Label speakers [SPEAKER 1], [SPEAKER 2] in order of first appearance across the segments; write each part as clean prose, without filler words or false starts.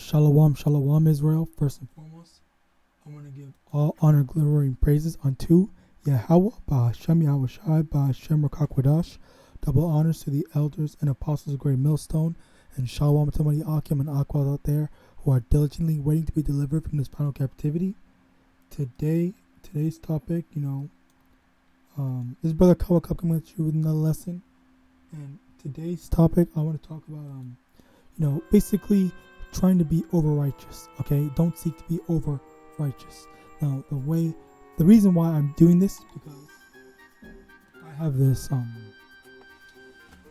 [SPEAKER 1] Shalom, shalom, Israel. First and foremost, I want to give all honor, glory, and praises unto YAHAWAH, BAHASHEM, YAHAWASHI, BAHASHEM, RICANS. Double honors to the elders and apostles of Great Millstone, and shalom to my Akim and Aquas out there who are diligently waiting to be delivered from this final captivity. Today's topic, this brother Kawakap coming at you with another lesson. And today's topic, I want to talk about, basically trying to be over righteous. Okay, don't seek to be over righteous. Now, the reason why I'm doing this is because I have this. I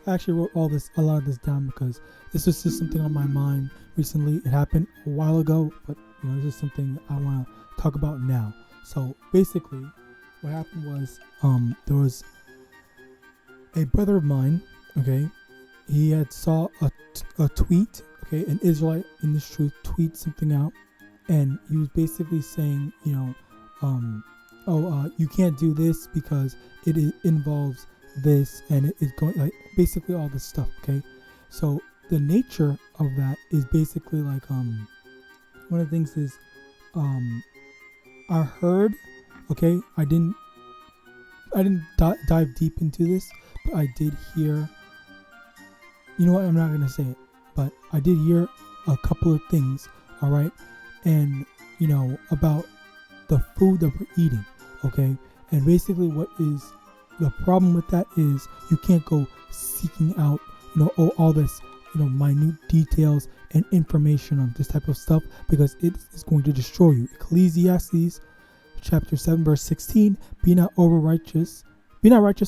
[SPEAKER 1] actually wrote a lot of this down because this was just something on my mind recently. It happened a while ago, but this is something I want to talk about now. So basically, what happened was there was a brother of mine. Okay, he had saw a tweet. Okay, an Israelite in this truth tweet something out, and he was basically saying, you can't do this because it involves this, and it's going like basically all this stuff. Okay, so the nature of that is basically like one of the things is I heard. Okay, I didn't dive deep into this, but I did hear. You know what? I'm not gonna say it. But I did hear a couple of things, all right, and about the food that we're eating, okay, and basically what is the problem with that is you can't go seeking out, all this, minute details and information on this type of stuff because it is going to destroy you. Ecclesiastes chapter 7 verse 16: Be not righteous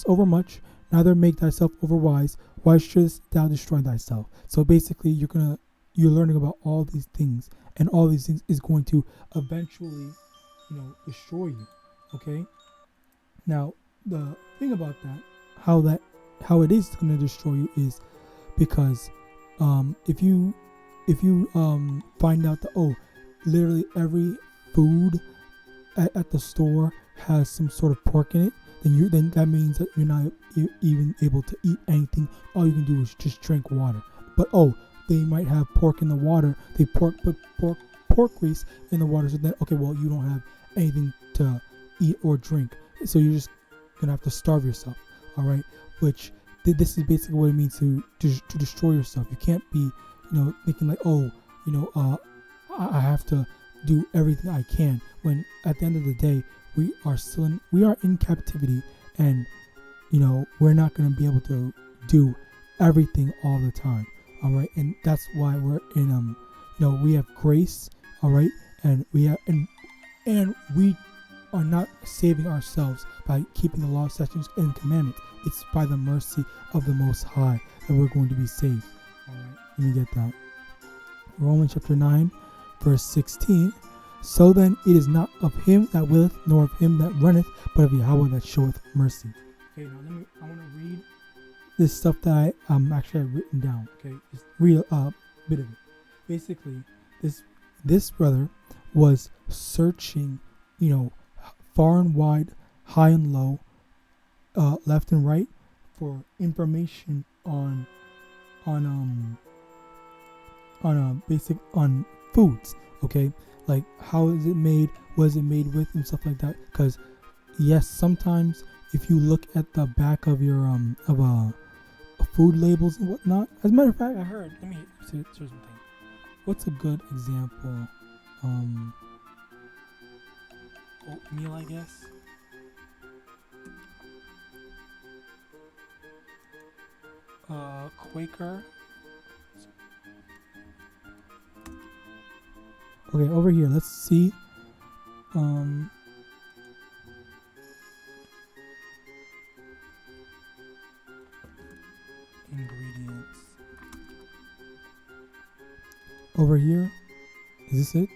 [SPEAKER 1] over much, neither make thyself overwise. Why shouldst thou destroy thyself? So basically, you're learning about all these things, and all these things is going to eventually, destroy you. Okay. Now, the thing about that, how it is going to destroy you is because, if you find out that literally every food at the store has some sort of pork in it, then that means that you're not even able to eat anything. All you can do is just drink water. But they might have pork in the water. They put pork grease in the water. So then, you don't have anything to eat or drink. So you're just gonna have to starve yourself. All right. Which this is basically what it means to destroy yourself. You can't be, thinking like, I have to do everything I can. When at the end of the day, we are in captivity, and we're not going to be able to do everything all the time. All right, and that's why we're in we have grace. All right, and we are not saving ourselves by keeping the law, statutes, and commandments. It's by the mercy of the Most High that we're going to be saved. All right, let me get that. Romans chapter 9 verse 16. So then it is not of him that willeth, nor of him that runneth, but of Yahweh that showeth mercy. Okay, now I want to read this stuff that I actually have written down. Okay, just read a bit of it. Basically, this brother was searching, far and wide, high and low, left and right, for information on foods. Okay. Like, how is it made? What is it made with? And stuff like that. Because, yes, sometimes if you look at the back of your food labels and whatnot. As a matter of fact, I heard. Let me say something. What's a good example? Oatmeal, I guess. Quaker. Okay, over here, let's see. Ingredients. Over here, is this it?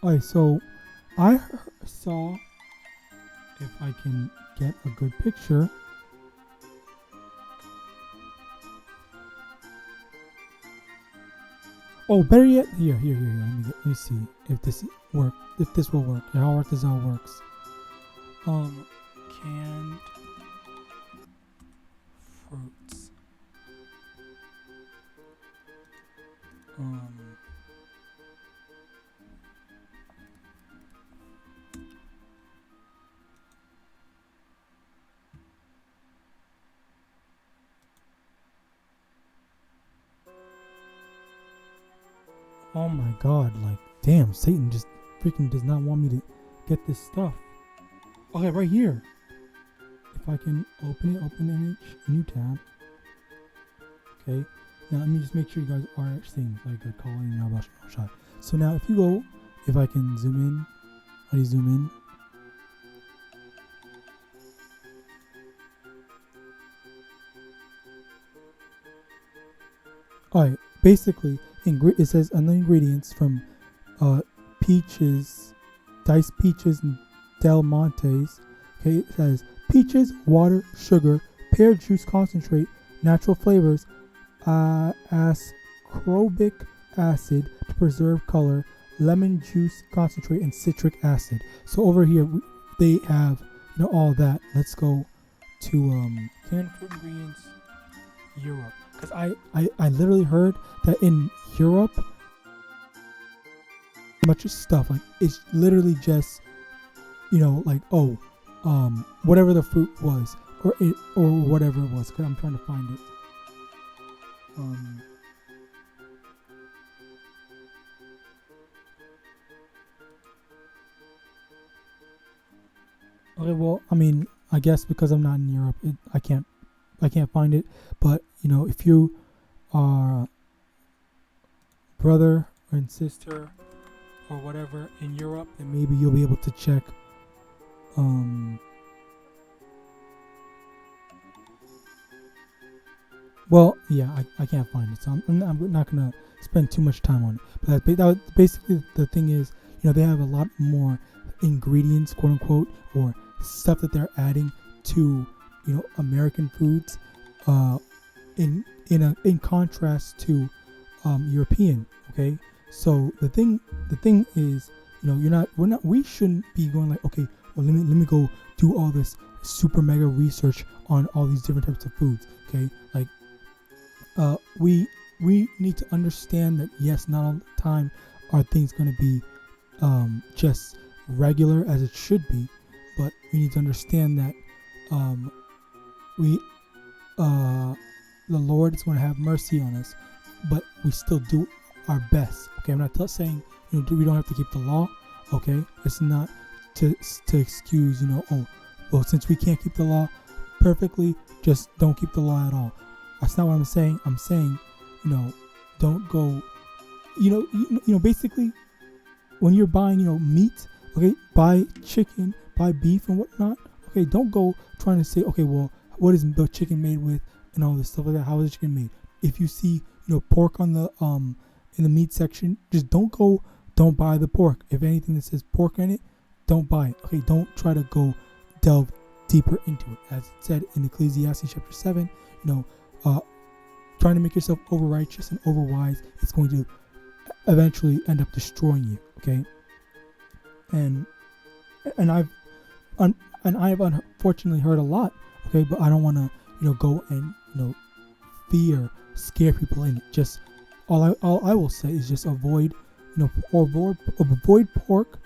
[SPEAKER 1] Alright, so I saw, if I can get a good picture. Better yet, here. Let me see if this work. If this will work. How this all works. Canned fruits. Oh my god, like, damn, Satan just freaking does not want me to get this stuff. Okay, right here. If I can open image, new tab. Okay, now let me just make sure you guys are seeing like a calling YAHAWASHI. So now if you go, if I can zoom in, how do you zoom in? Alright, basically, it says on the ingredients from peaches, diced peaches and Del Montes. Okay, it says peaches, water, sugar, pear juice concentrate, natural flavors, ascorbic acid to preserve color, lemon juice concentrate, and citric acid. So over here they have all that. Let's go to canned fruit ingredients, Europe, because I literally heard that in Europe much stuff like it's literally just like whatever the fruit was or whatever it was, because I'm trying to find it. Okay, well, I mean, I guess because I'm not in Europe, I can't find it. But if you are brother and sister or whatever in Europe, then maybe you'll be able to check. Well, yeah, I can't find it, so I'm not gonna spend too much time on it. But that basically the thing is, they have a lot more ingredients, quote unquote, or stuff that they're adding to American foods, in contrast to European. Okay, so the thing is, we shouldn't be going like, okay, well, let me go do all this super mega research on all these different types of foods. Okay, like we need to understand that yes, not all the time are things going to be just regular as it should be, but we need to understand that the Lord is going to have mercy on us, but we still do our best. Okay, I'm not saying we don't have to keep the law. Okay, it's not to excuse oh, well, since we can't keep the law perfectly, just don't keep the law at all. That's not what I'm saying. I'm saying don't go basically when you're buying meat, okay, buy chicken, buy beef and whatnot. Okay, don't go trying to say, okay, well, what is the chicken made with and all this stuff like that. How is the chicken made? If you see pork on the in the meat section, just don't buy the pork. If anything that says pork in it, don't buy it. Okay, don't try to go delve deeper into it. As it said in Ecclesiastes chapter 7, trying to make yourself over righteous and over wise, it's going to eventually end up destroying you. Okay, and I've unfortunately heard a lot. Okay, but I don't want to go and scare people in. Just all I will say is just avoid avoid pork.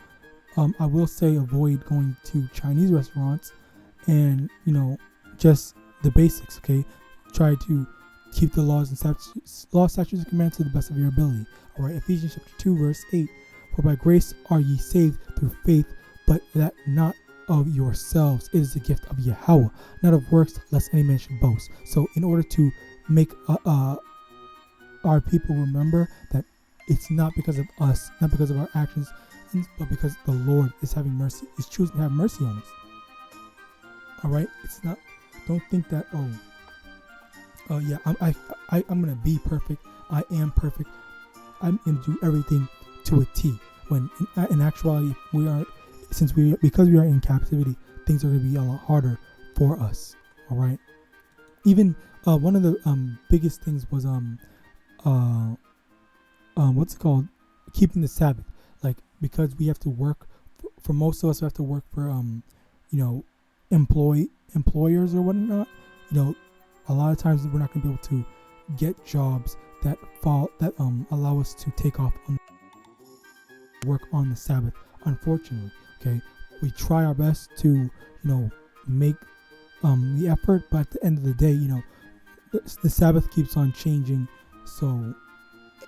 [SPEAKER 1] I will say avoid going to Chinese restaurants, and just the basics. Okay, try to keep the laws, statutes, and commandments to the best of your ability. All right, Ephesians chapter 2 verse 8. For by grace are ye saved through faith, but that not of yourselves, it is the gift of Yahweh, not of works, lest any man should boast. So in order to make our people remember that it's not because of us, not because of our actions, but because the Lord is having mercy, is choosing to have mercy on us. All right, it's not. Don't think that yeah, I'm gonna be perfect. I am perfect. I'm gonna do everything to a T. When in actuality, because we are in captivity, things are gonna be a lot harder for us. All right. Even one of the biggest things was what's it called? Keeping the Sabbath. Like, because we have to work for most of us, we have to work for employers or whatnot. A lot of times we're not going to be able to get jobs that allow us to take off on work on the Sabbath. Unfortunately, okay, we try our best to make the effort, but at the end of the day, the Sabbath keeps on changing, so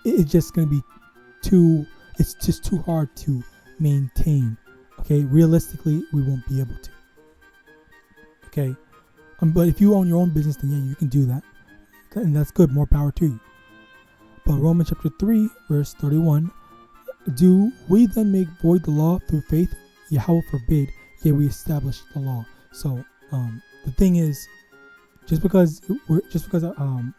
[SPEAKER 1] it's just going to be it's just too hard to maintain. Okay, realistically, we won't be able to. Okay, but if you own your own business, then yeah, you can do that, and that's good. More power to you. But Romans chapter 3, verse 31, do we then make void the law through faith? Yahweh forbid, yet we establish the law. So the thing is, just because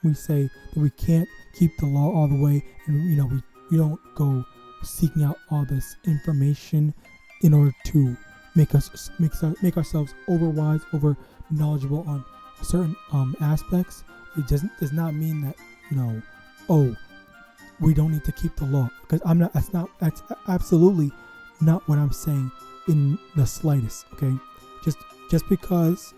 [SPEAKER 1] we say that we can't keep the law all the way, and we don't go seeking out all this information in order to make ourselves over-wise, over knowledgeable on certain aspects. It does not mean that we don't need to keep the law, because that's absolutely not what I'm saying in the slightest. Okay, just because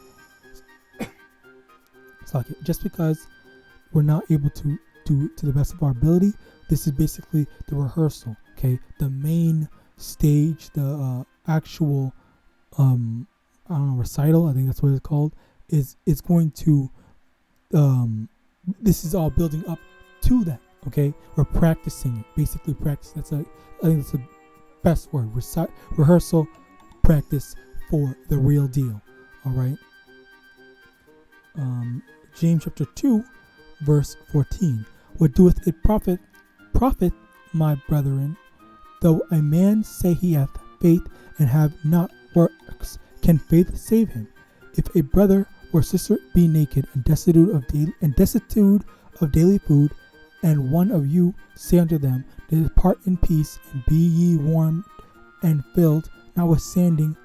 [SPEAKER 1] we're not able to do it to the best of our ability, this is basically the rehearsal. Okay, the main stage, the actual recital, I think that's what it's called, is going to this is all building up to that. Okay, we're practicing it, basically practice. I think that's the best word. Rehearsal, practice for the real deal. All right. James chapter 2, verse 14. What doeth it profit, my brethren, though a man say he hath faith and have not works? Can faith save him? If a brother or sister be naked and destitute of daily food, and one of you say unto them, depart in peace, and be ye warmed and filled, notwithstanding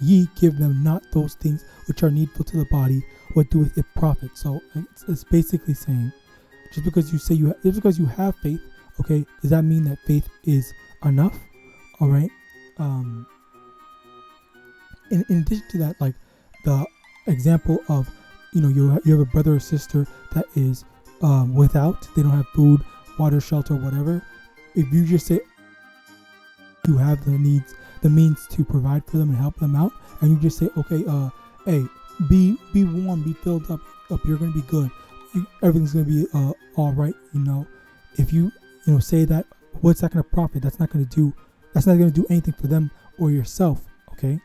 [SPEAKER 1] ye give them not those things which are needful to the body, what doeth it profit? So it's basically saying, just because you have faith, okay, does that mean that faith is enough? All right. In addition to that, like the example of you have a brother or sister that is without, they don't have food, water, shelter, whatever. If you just say you have the means to provide for them and help them out, and you just say, okay, hey, be warm, be filled up, you're gonna be good, everything's gonna be all right. If you say that, what's that gonna profit? That's not gonna do anything for them or yourself. Okay.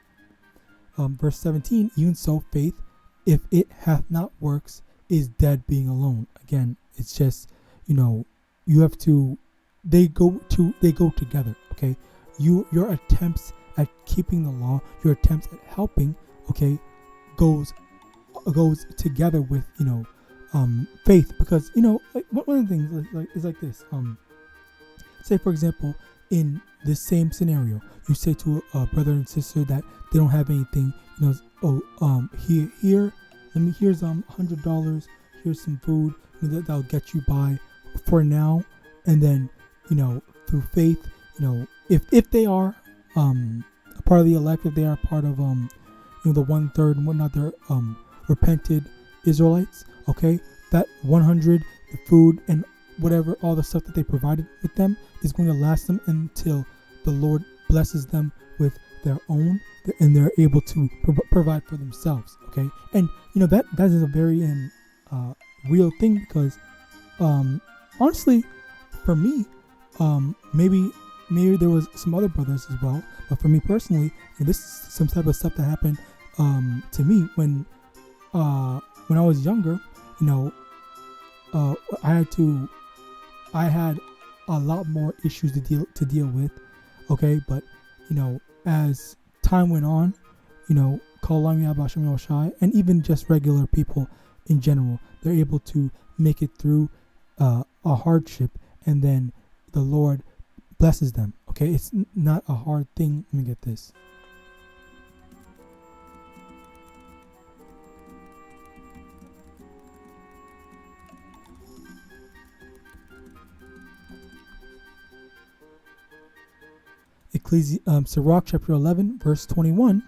[SPEAKER 1] Verse 17. Even so, faith, if it hath not works, is dead being alone. Again, it's just you have to. They go together. Okay. Your attempts at keeping the law, your attempts at helping, okay, goes together with faith, because like one of the things is like this. Say for example, in this same scenario, you say to a brother and sister that they don't have anything. Here's $100. Here's some food that'll get you by for now, and then through faith, if they are a part of the elect, if they are part of the 1/3 and whatnot, they're repented Israelites. Okay, that 100, the food and whatever, all the stuff that they provided with them is going to last them until the Lord blesses them with their own, and they're able to provide for themselves. Okay, and that is a very real thing, because honestly, for me, maybe there was some other brothers as well, but for me personally, this is some type of stuff that happened to me when I was younger. I had a lot more issues to deal with. Okay, but as time went on, call on YAHAWASHI, and even just regular people in general, they're able to make it through a hardship, and then the Lord blesses them. Okay, it's not a hard thing. Let me get this. Sirach chapter 11, verse 21.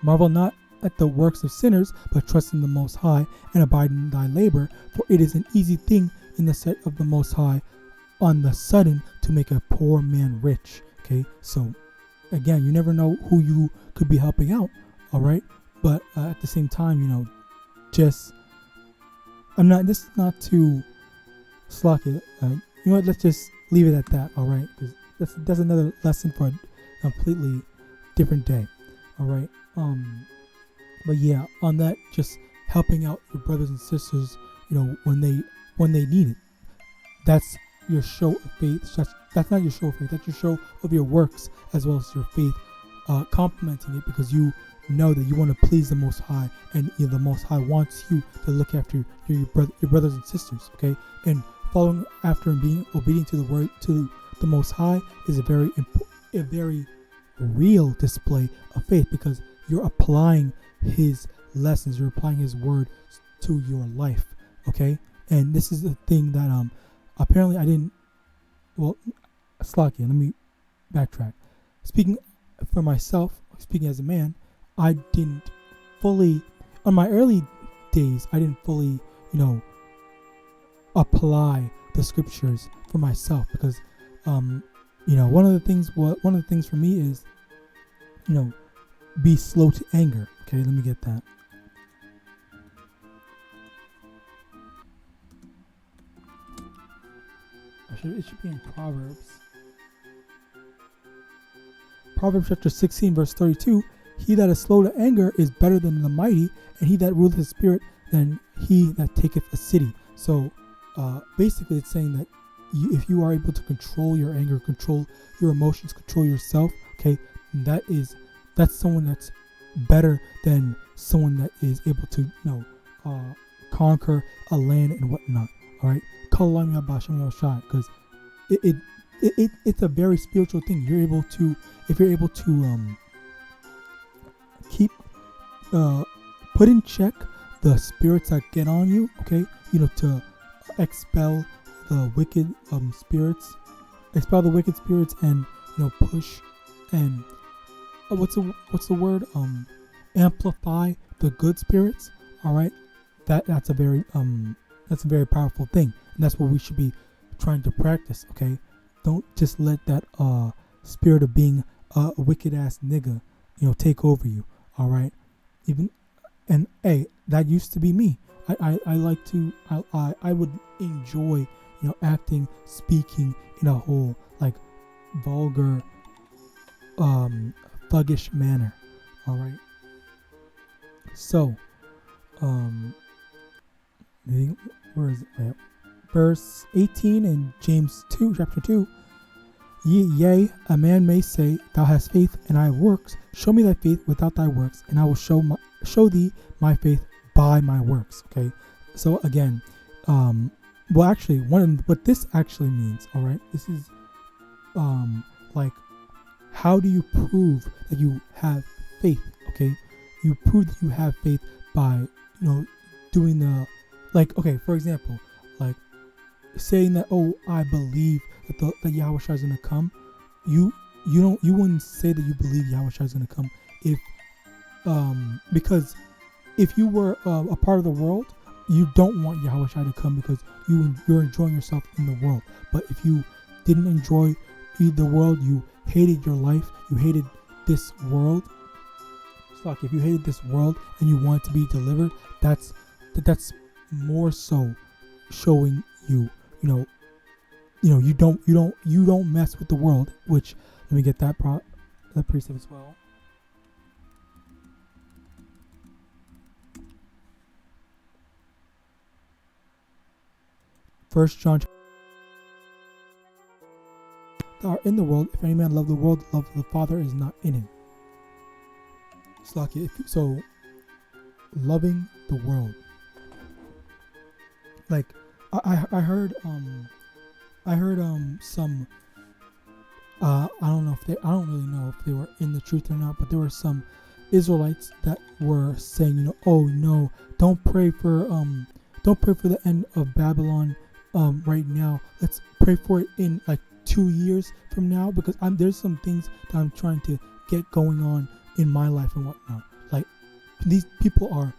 [SPEAKER 1] Marvel not at the works of sinners, but trust in the Most High, and abide in thy labor, for it is an easy thing in the sight of the Most High on the sudden to make a poor man rich. Okay, so again, you never know who you could be helping out. All right, but at the same time, just this is not too slock it. You know what? Let's just leave it at that. All right, because that's another lesson for a completely different day. All right. But yeah, on that, just helping out your brothers and sisters, when they need it. That's your show of faith. That's not your show of faith. That's your show of your works as well as your faith, complementing it because you know that you want to please the Most High, and the Most High wants you to look after your brothers and sisters. Okay, and following after and being obedient to the word to the Most High is a very real display of faith because you're applying His lessons, you're applying His word to your life. Okay, and this is the thing that apparently I didn't. Well, Slakia, let me backtrack. Speaking for myself, speaking as a man, I didn't fully, on my early days, I didn't fully, apply the scriptures for myself because, one of the things for me is, be slow to anger. Okay, let me get that. It should be in Proverbs. Proverbs chapter 16, verse 32. He that is slow to anger is better than the mighty, and he that ruleth his spirit than he that taketh a city. So, basically, it's saying that if you are able to control your anger, control your emotions, control yourself, okay, that's someone that's better than someone that is able to, conquer a land and whatnot. All right, because it's a very spiritual thing. If you're able to keep put in check the spirits that get on you, okay, to expel the wicked spirits, and push and what's the word, amplify the good spirits. All right, that's a very powerful thing, and that's what we should be trying to practice. Okay, don't just let that spirit of being a wicked ass nigga take over you. All right, that used to be me. I would enjoy acting, speaking in a whole like vulgar thuggish manner. All right, so where is it? Verse 18 in James 2, chapter 2. Yea, a man may say, Thou hast faith, and I have works. Show me thy faith without thy works, and I will show thee my faith by my works. Okay, so again, what this actually means, all right, this is like, how do you prove that you have faith? Okay, you prove that you have faith by doing the, like, okay, for example, like saying that, oh, I believe that Yahawashi is going to come. You wouldn't say that you believe Yahawashi is going to come if because if you were a part of the world, you don't want Yahawashi to come because you're enjoying yourself in the world. But if you didn't enjoy the world, you hated your life, you hated this world. It's like if you hated this world and you want to be delivered, that's more so showing you don't mess with the world. Which, let me get that precept as well. First John, that are in the world. If any man love the world, love of the Father is not in him. So loving the world. Like I heard some I don't really know if they were in the truth or not, but there were some Israelites that were saying, oh no, don't pray for the end of Babylon right now. Let's pray for it in like 2 years from now, because there's some things that I'm trying to get going on in my life and whatnot. Like, these people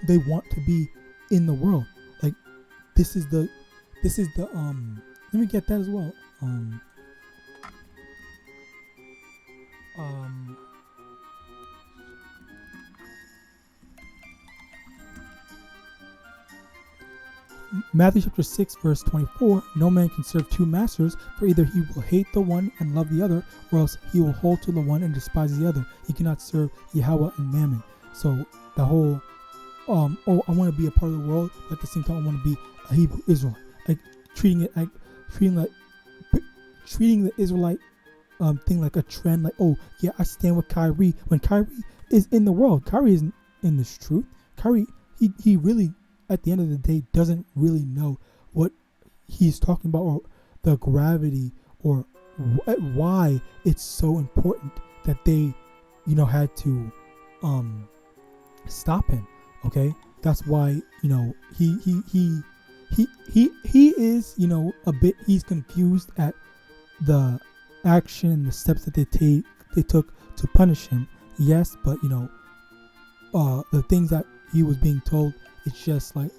[SPEAKER 1] they want to be in the world. Like, this is the let me get that as well. Matthew chapter 6 verse 24, no man can serve two masters, for either he will hate the one and love the other, or else he will hold to the one and despise the other. He cannot serve YAHAWAH and Mammon. So the whole I want to be a part of the world, but at the same time I want to be a Hebrew Israelite. Like treating the Israelite thing like a trend, like, oh yeah, I stand with Kyrie, when Kyrie is in the world. Kyrie isn't in this truth. Kyrie, he really, at the end of the day, doesn't really know what he's talking about, or the gravity, or why it's so important that they, had to stop him. Okay, that's why he is a bit, he's confused at the action and the steps that they took to punish him. Yes, but the things that he was being told, it's just like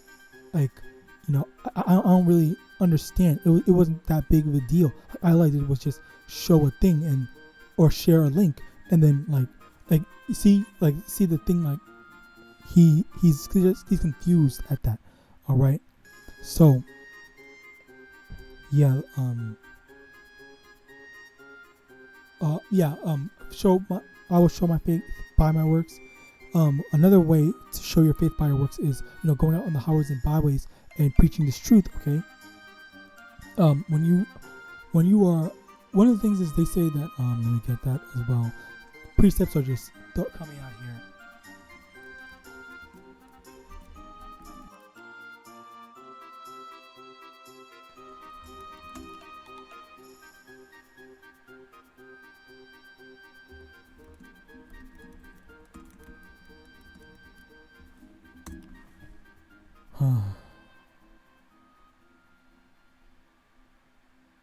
[SPEAKER 1] I don't really understand. It wasn't that big of a deal. I liked it was just show a thing or share a link, and then like see the thing, like he's confused at that. All right, so yeah, I will show my faith by my works. Another way to show your faith by your works is, going out on the highways and byways and preaching this truth. Okay. When you are, one of the things is they say that, let me get that as well. Precepts are just coming out here.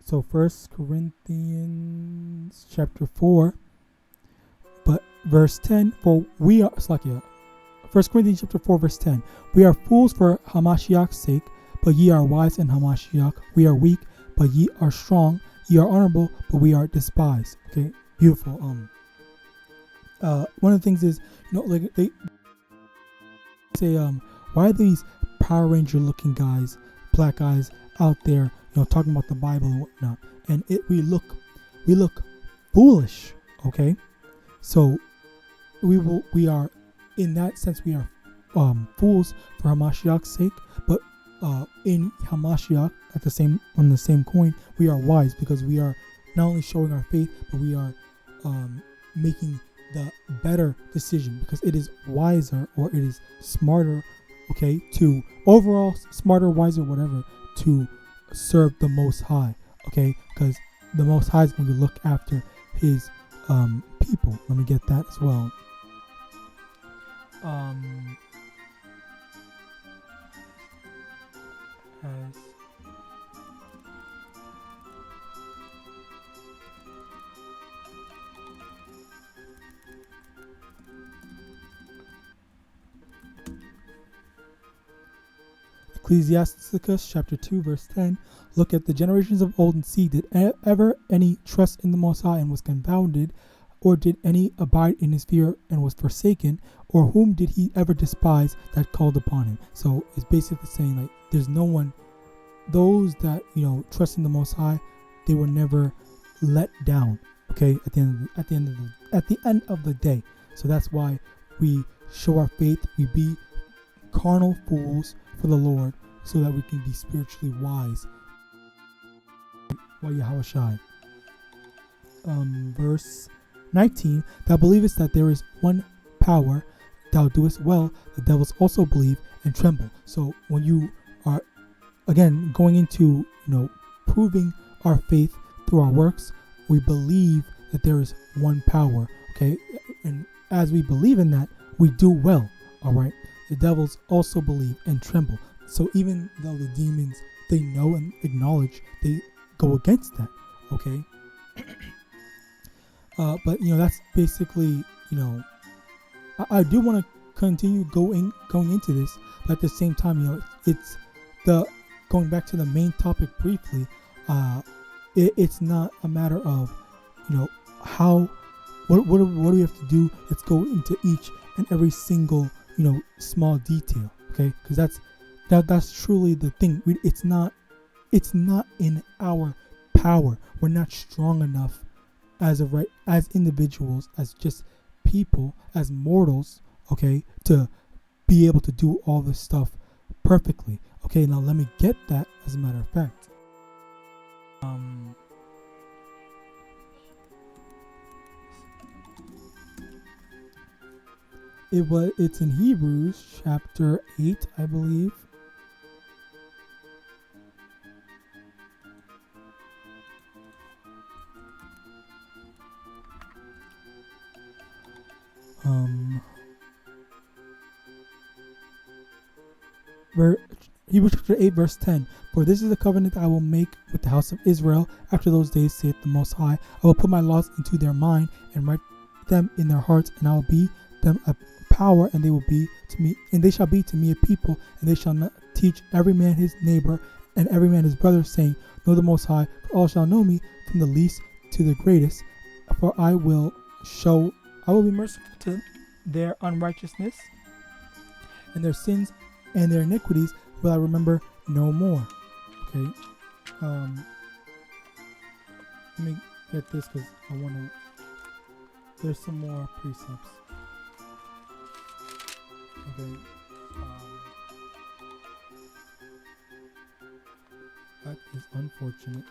[SPEAKER 1] So 1 Corinthians chapter 4, but verse 10, for we are, 1 Corinthians chapter 4 verse 10, we are fools for Hamashiach's sake, but ye are wise in Hamashiach. We are weak, but ye are strong. Ye are honorable, but we are despised. Okay, beautiful. One of the things is, like they say, why are these Power Ranger looking guys, black guys out there, talking about the Bible and whatnot, and we look foolish. Okay, so we are, in that sense, we are fools for Hamashiach's sake, but in Hamashiach, on the same coin, we are wise, because we are not only showing our faith, but we are making the better decision, because it is wiser, or it is smarter, okay, to overall smarter, wiser, whatever, to serve the Most High, okay, because the Most High is going to look after his people. Let me get that as well. Ecclesiasticus chapter 2 verse 10, look at the generations of old and see, did ever any trust in the Most High and was confounded, or did any abide in his fear and was forsaken, or whom did he ever despise that called upon him? So it's basically saying, like, there's no one, those that trust in the Most High, they were never let down. Okay, at the end of the day. So that's why we show our faith. We be carnal fools for the Lord, so that we can be spiritually wise. YAHAWASHI. Verse 19, thou believest that there is one power, thou doest well, the devils also believe and tremble. So when you are, again, going into, proving our faith through our works, we believe that there is one power, okay? And as we believe in that, we do well, all right? The devils also believe and tremble. So even though the demons, they know and acknowledge, they go against that, okay? But that's basically, I do want to continue going into this, but at the same time, it's the going back to the main topic briefly, it's not a matter of, how, what do we have to do? Let's go into each and every single, small detail, okay? Because that's truly the thing. It's not in our power. We're not strong enough as individuals, as just people, as mortals, okay, to be able to do all this stuff perfectly. Okay, now let me get that as a matter of fact. It's in Hebrews chapter 8, I believe. Hebrews chapter 8 verse 10. For this is the covenant I will make with the house of Israel after those days, saith the Most High. I will put my laws into their mind and write them in their hearts, and I will be them a power, and they will be to me, and they shall be to me a people, and they shall not teach every man his neighbor and every man his brother, saying, Know the Most High, for all shall know me, from the least to the greatest. For I will be merciful to their unrighteousness, and their sins and their iniquities will I remember no more. Okay. Let me get this because I want to. There's some more precepts. Okay. That is unfortunate.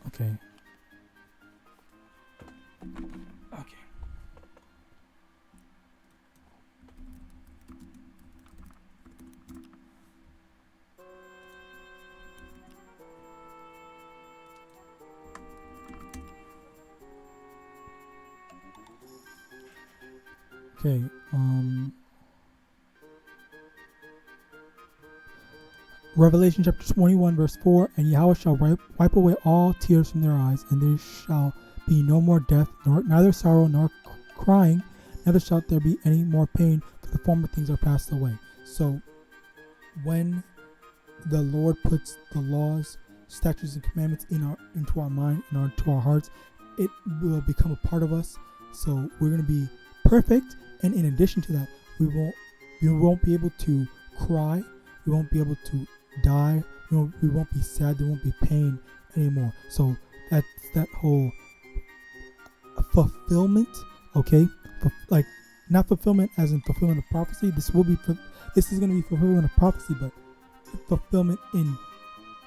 [SPEAKER 1] Okay. Okay. Okay, Revelation chapter 21 verse 4, and Yahweh shall wipe away all tears from their eyes, and there shall be no more death, neither sorrow nor crying, neither shall there be any more pain, for the former things are passed away. So, when the Lord puts the laws, statutes, and commandments into our mind and into our hearts, it will become a part of us. So we're going to be perfect. And in addition to that, we won't be able to cry. We won't be able to die. We won't be sad. There won't be pain anymore. So that's that whole fulfillment. Okay, like not fulfillment as in fulfillment of prophecy. This is going to be fulfillment of prophecy, but fulfillment in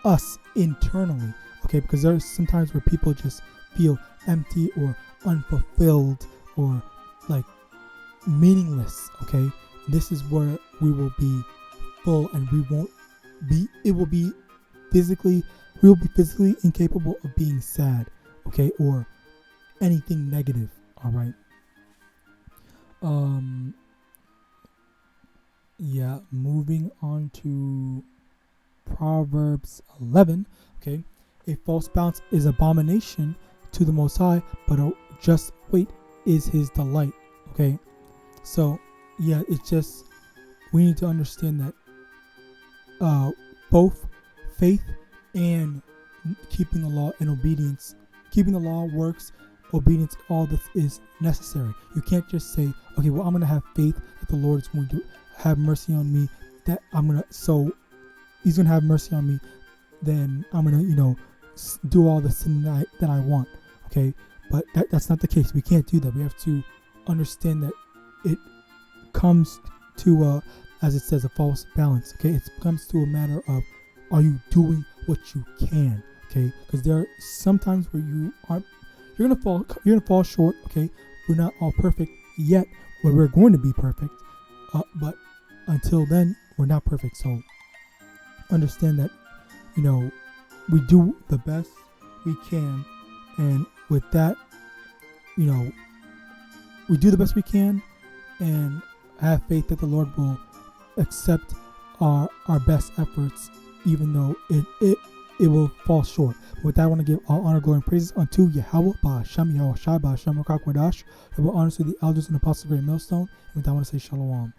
[SPEAKER 1] us internally. Okay, because there's sometimes where people just feel empty or unfulfilled or like meaningless. Okay, this is where we will be full, and we will be physically incapable of being sad, okay, or anything negative. All right. Yeah, moving on to Proverbs 11. Okay, a false balance is abomination to the Most High, but a just weight is his delight. Okay, so yeah, it's just we need to understand that both faith and keeping the law and obedience, keeping the law works, obedience, all this is necessary. You can't just say, okay, well, I'm going to have faith that the Lord is going to have mercy on me, that so he's going to have mercy on me, then I'm going to, do all the sin that I want. Okay, but that's not the case. We can't do that. We have to understand that it comes to as it says, a false balance. Okay, it comes to a matter of, are you doing what you can? Okay, because there are sometimes where you're gonna fall short. Okay, we're not all perfect yet, but we're going to be perfect. But until then, we're not perfect. So understand that, we do the best we can, and with that, we do the best we can, and have faith that the Lord will accept our best efforts, even though it will fall short. With that, I want to give all honor, glory, and praises unto Yahawah, BaHashem, YAHAWASHI, BaHashem, wcguerkiejejkhkvukefhiuvgyjgukerihu. Give honor to the elders and apostles of Great Millstone. And with that, I want to say Shalom.